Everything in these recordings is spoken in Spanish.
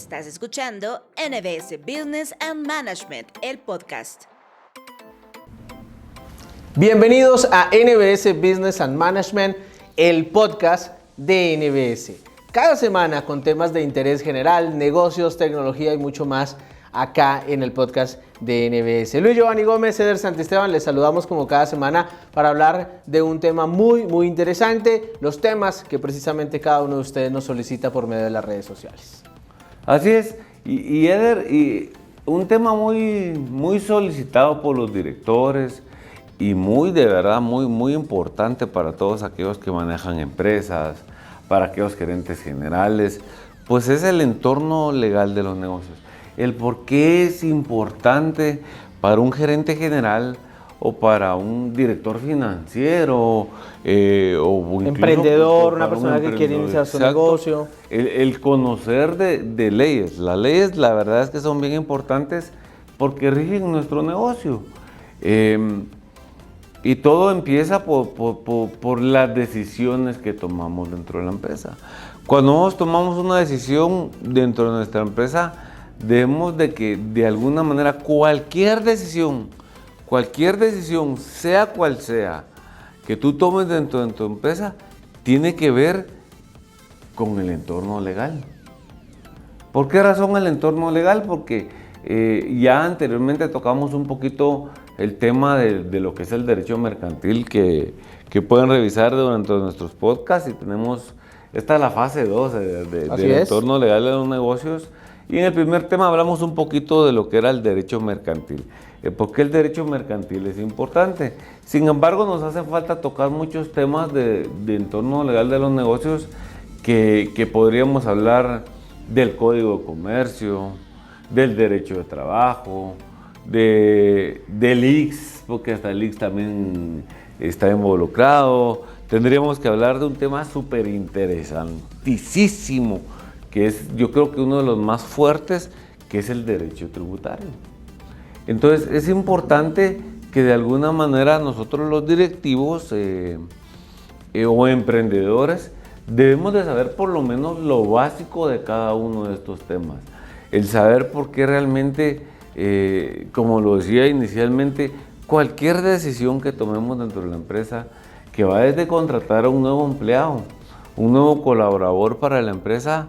Estás escuchando NBS Business and Management, el podcast. Bienvenidos a NBS Business and Management, el podcast de NBS. Cada semana con temas de interés general, negocios, tecnología y mucho más acá en el podcast de NBS. Luis Giovanni Gómez, Eder Santisteban, les saludamos como cada semana para hablar de un tema muy interesante, los temas que precisamente cada uno de ustedes nos solicita por medio de las redes sociales. Así es, y Eder, un tema muy solicitado por los directores y de verdad muy importante para todos aquellos que manejan empresas, para aquellos gerentes generales, pues es el entorno legal de los negocios. El por qué es importante para un gerente general o para un director financiero o emprendedor, una persona que quiere iniciar su negocio. El conocer de leyes. Las leyes, la verdad es que son bien importantes porque rigen nuestro negocio. Y todo empieza por las decisiones que tomamos dentro de la empresa. Cuando nosotros tomamos una decisión dentro de nuestra empresa, debemos de que de alguna manera cualquier decisión, sea cual sea, que tú tomes dentro de tu empresa, tiene que ver con el entorno legal. ¿Por qué razón el entorno legal? Porque ya anteriormente tocamos un poquito el tema de lo que es el derecho mercantil que pueden revisar durante nuestros podcasts y esta es la fase 2 del entorno legal de los negocios. Y en el primer tema hablamos un poquito de lo que era el derecho mercantil. ¿Por qué el derecho mercantil es importante? Sin embargo, nos hace falta tocar muchos temas de entorno legal de los negocios que podríamos hablar del Código de Comercio, del derecho de trabajo, del ICS, porque hasta el ICS también está involucrado. Tendríamos que hablar de un tema súper interesantísimo, que es, yo creo que uno de los más fuertes, que es el derecho tributario. Entonces, es importante que de alguna manera nosotros los directivos o emprendedores debemos de saber por lo menos lo básico de cada uno de estos temas. El saber por qué realmente, como lo decía inicialmente, cualquier decisión que tomemos dentro de la empresa, que va desde contratar a un nuevo empleado, un nuevo colaborador para la empresa,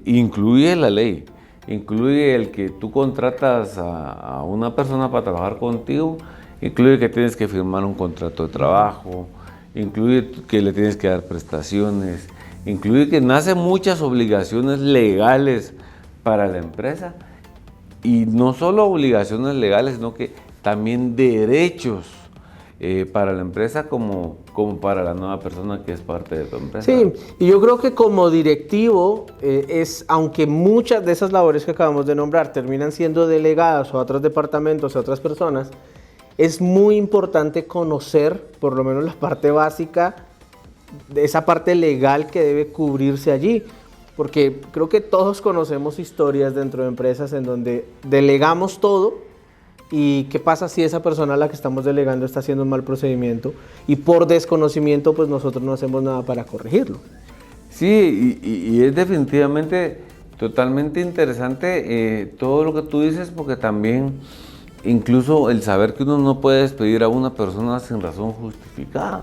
incluye la ley, incluye el que tú contratas a una persona para trabajar contigo, incluye que tienes que firmar un contrato de trabajo, incluye que le tienes que dar prestaciones, incluye que nacen muchas obligaciones legales para la empresa y no solo obligaciones legales, sino que también derechos para la empresa como para la nueva persona que es parte de tu empresa. Sí, y yo creo que como directivo, aunque muchas de esas labores que acabamos de nombrar terminan siendo delegadas a otros departamentos, a otras personas, es muy importante conocer por lo menos la parte básica, de esa parte legal que debe cubrirse allí. Porque creo que todos conocemos historias dentro de empresas en donde delegamos todo. ¿Y qué pasa si esa persona a la que estamos delegando está haciendo un mal procedimiento? Y por desconocimiento, pues nosotros no hacemos nada para corregirlo. Sí, y es definitivamente totalmente interesante todo lo que tú dices, porque también incluso el saber que uno no puede despedir a una persona sin razón justificada.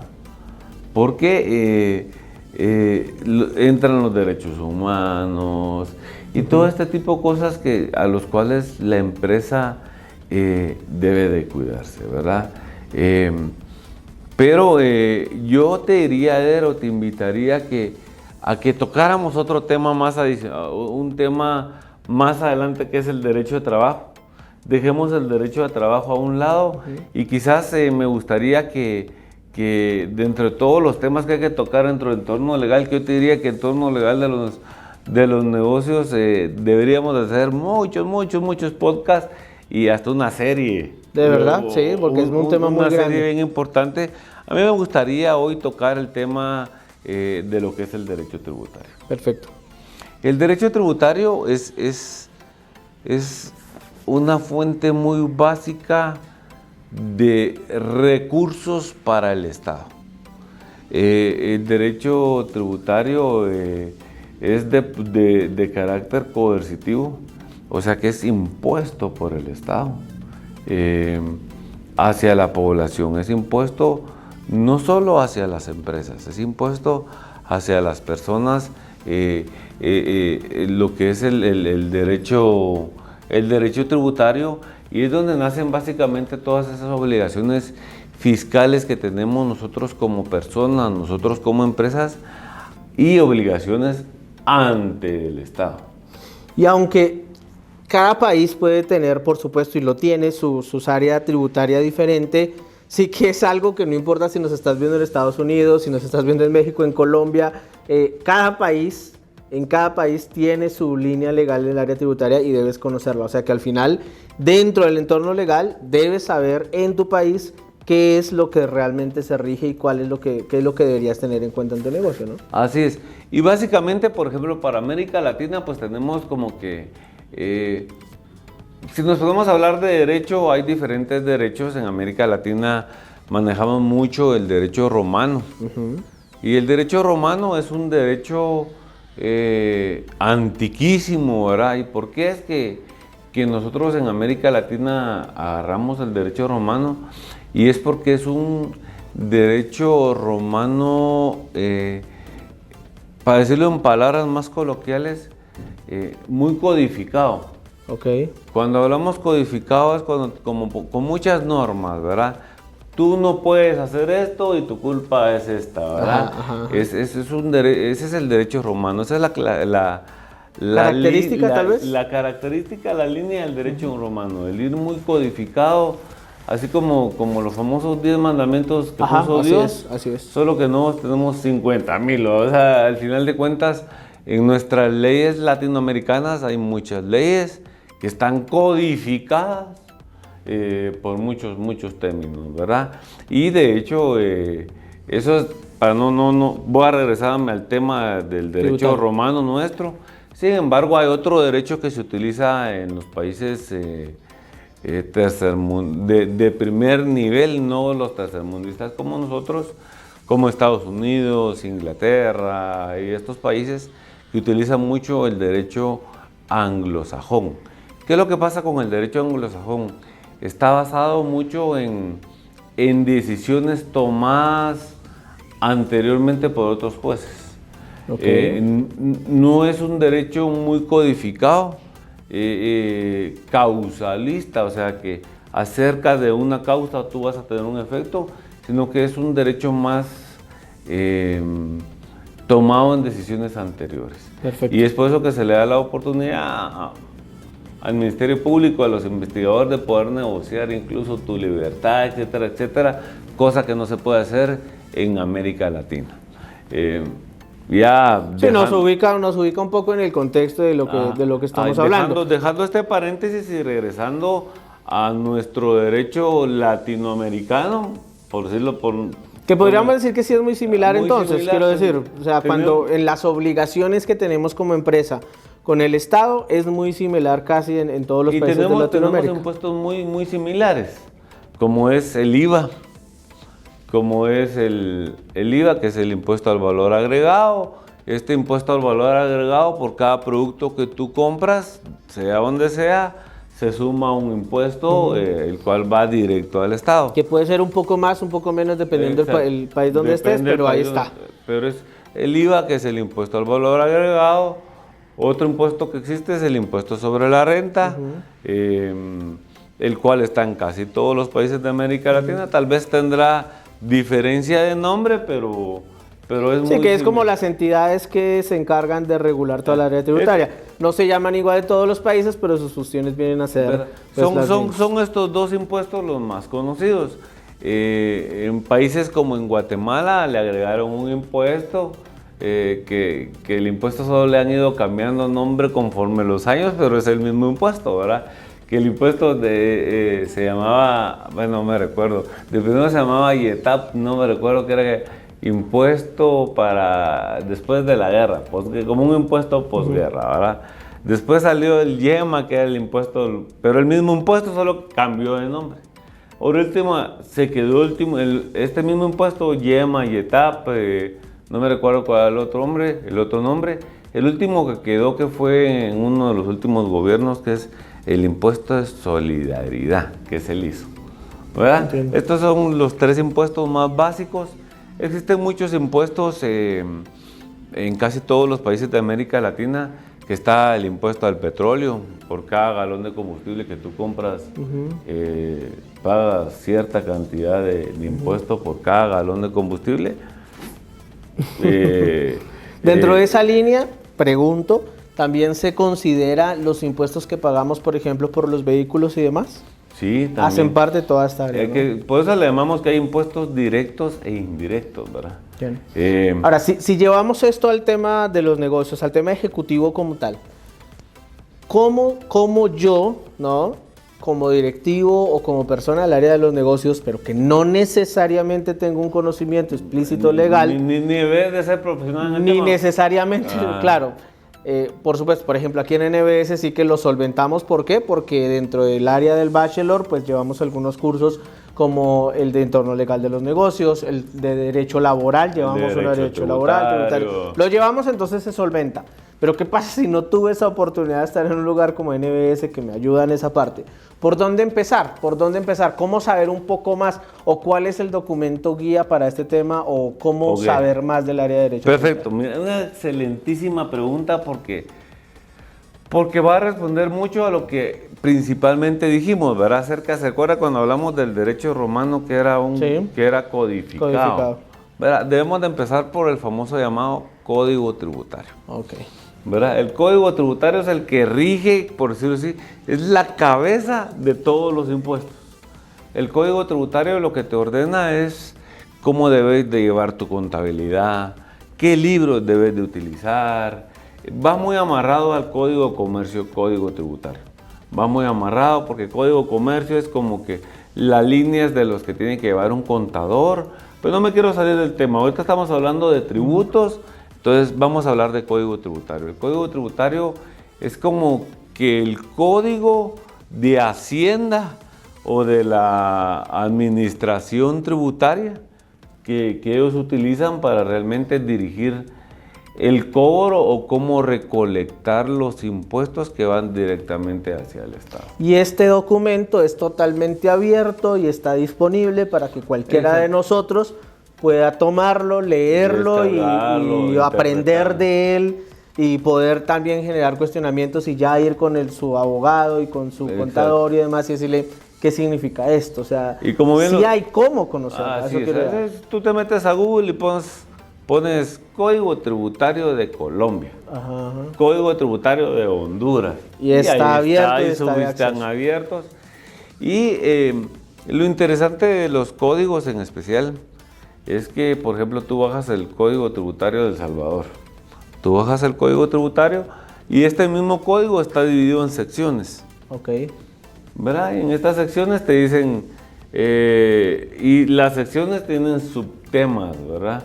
Porque entran los derechos humanos y todo este tipo de cosas a los cuales la empresa debe de cuidarse, ¿verdad? Pero yo te diría, Eder, o te invitaría a que tocáramos otro tema más adicional, un tema más adelante, que es el derecho de trabajo. Dejemos el derecho de trabajo a un lado y quizás me gustaría que dentro de todos los temas que hay que tocar dentro del entorno legal, que yo te diría que el entorno legal de los negocios deberíamos hacer muchos podcasts y hasta una serie. ¿De verdad? Sí, porque es un tema muy grande. Una serie bien importante. A mí me gustaría hoy tocar el tema de lo que es el derecho tributario. Perfecto. El derecho tributario es una fuente muy básica de recursos para el Estado. El derecho tributario es de carácter coercitivo, o sea que es impuesto por el Estado hacia la población, es impuesto no solo hacia las empresas, es impuesto hacia las personas, lo que es el derecho tributario, y es donde nacen básicamente todas esas obligaciones fiscales que tenemos nosotros como personas, nosotros como empresas, y obligaciones ante el Estado. Y aunque cada país puede tener, por supuesto, y lo tiene, sus áreas tributarias diferentes, sí que es algo que no importa si nos estás viendo en Estados Unidos, si nos estás viendo en México, en Colombia, en cada país tiene su línea legal en el área tributaria y debes conocerla. O sea que al final, dentro del entorno legal, debes saber en tu país qué es lo que realmente se rige y qué es lo que deberías tener en cuenta en tu negocio, ¿no? Así es. Y básicamente, por ejemplo, para América Latina, pues tenemos como que, si nos podemos hablar de derecho, hay diferentes derechos. En América Latina manejamos mucho el derecho romano. Y el derecho romano es un derecho antiquísimo, ¿verdad? ¿Y por qué es que nosotros en América Latina agarramos el derecho romano? Y es porque es un derecho romano, para decirlo en palabras más coloquiales, muy codificado. Okay. Cuando hablamos codificado es con muchas normas, ¿verdad? Tú no puedes hacer esto y tu culpa es esta, ¿verdad? Ajá. Ese es el derecho romano, esa es la característica, tal vez. La característica, la línea del derecho romano, el ir muy codificado, así como los famosos 10 mandamientos que puso Dios. Así es. Solo que no tenemos 50,000, o sea, al final de cuentas, en nuestras leyes latinoamericanas hay muchas leyes que están codificadas por muchos términos, ¿verdad? Y de hecho, eso es, para no, voy a regresarme al tema del derecho romano nuestro. Sin embargo, hay otro derecho que se utiliza en los países de primer nivel, no los tercermundistas como nosotros, como Estados Unidos, Inglaterra y estos países que utilizan mucho el derecho anglosajón. ¿Qué es lo que pasa con el derecho anglosajón? Está basado mucho en decisiones tomadas anteriormente por otros jueces. Okay. No es un derecho muy codificado, causalista, o sea que acerca de una causa tú vas a tener un efecto, sino que es un derecho más tomado en decisiones anteriores. Perfecto. Y es por eso que se le da la oportunidad al Ministerio Público, a los investigadores, de poder negociar incluso tu libertad, etcétera, etcétera, cosa que no se puede hacer en América Latina. Nos ubica un poco en el contexto de lo que estamos hablando. Dejando este paréntesis y regresando a nuestro derecho latinoamericano, por decirlo que podríamos decir que sí es muy similar, entonces, similar, quiero decir, o sea, cuando en las obligaciones que tenemos como empresa con el Estado es muy similar casi en todos los países de Latinoamérica. Tenemos impuestos muy similares, como es el IVA, que es el impuesto al valor agregado. Este impuesto al valor agregado, por cada producto que tú compras, sea donde sea, se suma un impuesto, el cual va directo al Estado. Que puede ser un poco más, un poco menos, dependiendo del país donde estés, pero ahí está. Pero es el IVA, que es el impuesto al valor agregado. Otro impuesto que existe es el impuesto sobre la renta, el cual está en casi todos los países de América Latina. Tal vez tendrá diferencia de nombre, pero es muy... Sí, que es como las entidades que se encargan de regular toda la área tributaria. No se llaman igual en todos los países, pero sus funciones vienen a ser... Son estos dos impuestos los más conocidos. En países como en Guatemala le agregaron un impuesto, que el impuesto solo le han ido cambiando nombre conforme los años, pero es el mismo impuesto, ¿verdad? Que el impuesto se llamaba, bueno, no me recuerdo, de primero se llamaba IETAP, no me recuerdo, que era impuesto para después de la guerra, como un impuesto posguerra, ¿verdad? Después salió el YEMA, que era el impuesto, pero el mismo impuesto solo cambió de nombre. Por último, se quedó este mismo impuesto, YEMA, IETAP, no me recuerdo cuál era el otro nombre, El último que quedó, que fue en uno de los últimos gobiernos, que es el impuesto de solidaridad, que es el ISO, ¿verdad? Entiendo. Estos son los 3 impuestos más básicos. Existen muchos impuestos en casi todos los países de América Latina, que está el impuesto al petróleo. Por cada galón de combustible que tú compras, pagas cierta cantidad de impuesto por cada galón de combustible. Dentro de esa línea, pregunto, ¿también se considera los impuestos que pagamos, por ejemplo, por los vehículos y demás? Sí, también. Hacen parte de toda esta área, ¿no? Por eso le llamamos que hay impuestos directos e indirectos, ¿verdad? Bien. Ahora, si llevamos esto al tema de los negocios, al tema ejecutivo como tal, ¿cómo yo, ¿no?, como directivo o como persona del área de los negocios, pero que no necesariamente tengo un conocimiento explícito legal, ni debe de ser profesional en el ni tema? necesariamente, claro, por supuesto, por ejemplo, aquí en NBS sí que lo solventamos. ¿Por qué? Porque dentro del área del bachelor, pues llevamos algunos cursos como el de entorno legal de los negocios, el de derecho laboral, llevamos uno de derecho laboral, tributario. Lo llevamos, entonces se solventa. Pero ¿qué pasa si no tuve esa oportunidad de estar en un lugar como NBS que me ayuda en esa parte? ¿Por dónde empezar? ¿Por dónde empezar? ¿Cómo saber un poco más? ¿O cuál es el documento guía para este tema? ¿O cómo saber más del área de derecho? Perfecto, mira, una excelentísima pregunta porque va a responder mucho a lo que principalmente dijimos, ¿verdad? ¿Se acuerda cuando hablamos del derecho romano que era codificado? ¿Verdad? Debemos de empezar por el famoso llamado Código Tributario. Ok. ¿Verdad? El Código Tributario es el que rige, por decirlo así, es la cabeza de todos los impuestos. El Código Tributario lo que te ordena es cómo debes de llevar tu contabilidad, qué libros debes de utilizar. Va muy amarrado al Código de Comercio, Código Tributario. Va muy amarrado porque Código de Comercio es como que las líneas de los que tiene que llevar un contador. Pero no me quiero salir del tema. Ahorita estamos hablando de tributos, entonces vamos a hablar de Código Tributario. El Código Tributario es como que el código de Hacienda o de la administración tributaria que ellos utilizan para realmente dirigir el cobro o cómo recolectar los impuestos que van directamente hacia el Estado. Y este documento es totalmente abierto y está disponible para que cualquiera de nosotros pueda tomarlo, leerlo y aprender de él y poder también generar cuestionamientos y ya ir con su abogado y con su contador y demás y decirle qué significa esto. O sea, y como bien sí hay cómo conocerlo. Tú te metes a Google y pones Código Tributario de Colombia, Código Tributario de Honduras. Y está abierto. Ahí están abiertos. Y lo interesante de los códigos en especial es que, por ejemplo, tú bajas el Código Tributario de El Salvador. Tú bajas el Código Tributario y este mismo código está dividido en secciones. Ok. ¿Verdad? Y en estas secciones te dicen, y las secciones tienen subtemas, ¿verdad?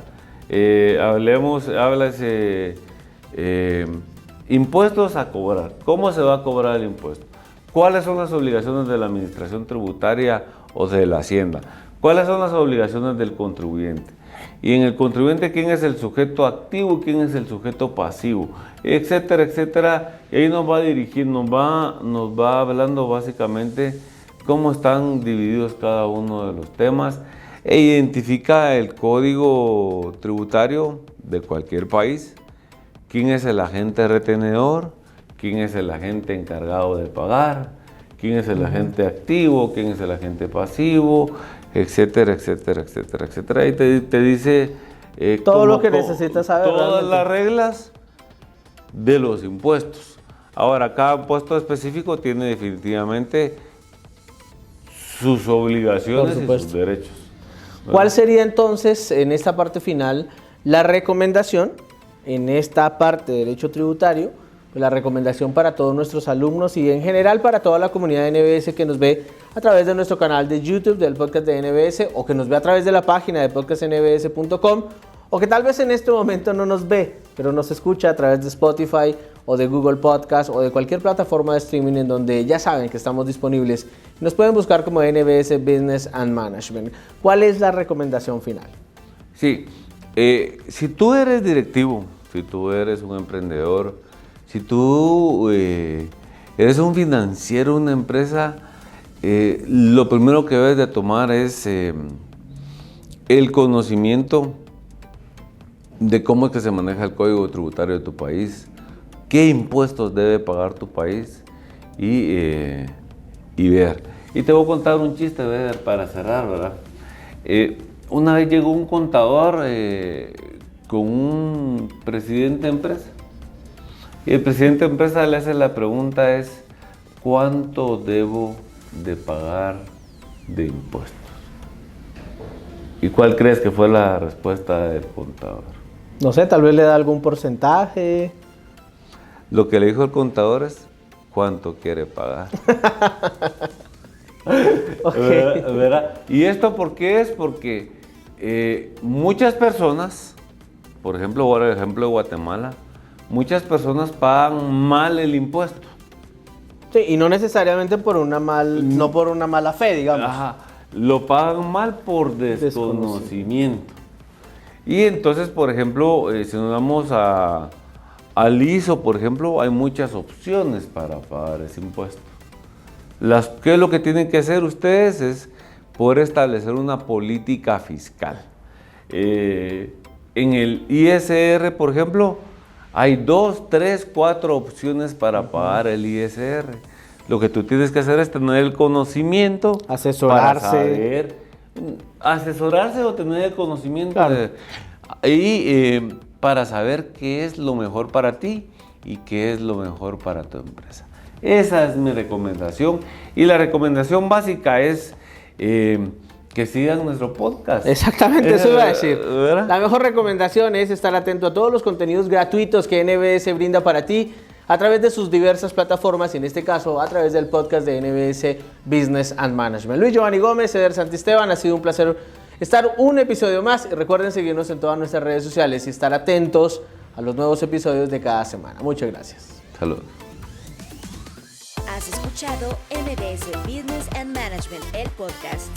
Impuestos a cobrar. ¿Cómo se va a cobrar el impuesto? ¿Cuáles son las obligaciones de la administración tributaria o de la hacienda? ¿Cuáles son las obligaciones del contribuyente? Y en el contribuyente, ¿quién es el sujeto activo? ¿Quién es el sujeto pasivo? Etcétera, etcétera. Y ahí nos va a dirigir, nos va hablando básicamente cómo están divididos cada uno de los temas e identifica el código tributario de cualquier país. ¿Quién es el agente retenedor? ¿Quién es el agente encargado de pagar? ¿Quién es el agente activo? ¿Quién es el agente pasivo? Etcétera, etcétera, etcétera, etcétera. Y te dice todo lo que necesitas saber. Todas las reglas de los impuestos. Ahora, cada impuesto específico tiene definitivamente sus obligaciones y sus derechos. ¿Cuál sería entonces, en esta parte final, la recomendación, en esta parte de derecho tributario, la recomendación para todos nuestros alumnos y en general para toda la comunidad de NBS que nos ve a través de nuestro canal de YouTube del podcast de NBS o que nos ve a través de la página de podcastnbs.com o que tal vez en este momento no nos ve, pero nos escucha a través de Spotify o de Google Podcast o de cualquier plataforma de streaming en donde ya saben que estamos disponibles. Nos pueden buscar como NBS Business and Management. ¿Cuál es la recomendación final? Sí, si tú eres directivo si tú eres un emprendedor, si tú eres un financiero, una empresa, lo primero que debes de tomar es el conocimiento de cómo es que se maneja el código tributario de tu país, qué impuestos debe pagar tu país y ver. Y te voy a contar un chiste, ¿verdad? Para cerrar, ¿verdad? Una vez llegó un contador con un presidente de empresa. Y el presidente de empresa le hace la pregunta es, ¿cuánto debo de pagar de impuestos? ¿Y cuál crees que fue la respuesta del contador? No sé, tal vez le da algún porcentaje. Lo que le dijo el contador es, ¿cuánto quiere pagar? Okay. ¿Verdad? ¿Y esto por qué es? Porque muchas personas, por ejemplo, ahora el ejemplo de Guatemala, muchas personas pagan mal el impuesto. Sí, y no necesariamente no por una mala fe, digamos. Ajá, lo pagan mal por desconocimiento. Y entonces, por ejemplo, si nos vamos al ISO, por ejemplo, hay muchas opciones para pagar ese impuesto. ¿Qué es lo que tienen que hacer ustedes? Es poder establecer una política fiscal. En el ISR, por ejemplo, hay 2, 3, 4 opciones para pagar el ISR. Lo que tú tienes que hacer es tener el conocimiento, asesorarse. para saber, asesorarse o tener el conocimiento, claro. para saber qué es lo mejor para ti y qué es lo mejor para tu empresa. Esa es mi recomendación. Y la recomendación básica es que sigan nuestro podcast. Exactamente, eso iba a decir. ¿Verdad? La mejor recomendación es estar atento a todos los contenidos gratuitos que NBS brinda para ti a través de sus diversas plataformas y en este caso a través del podcast de NBS Business and Management. Luis Giovanni Gómez, Eder Santisteban, ha sido un placer estar un episodio más y recuerden seguirnos en todas nuestras redes sociales y estar atentos a los nuevos episodios de cada semana. Muchas gracias. Saludos. Has escuchado NBS Business and Management, el podcast.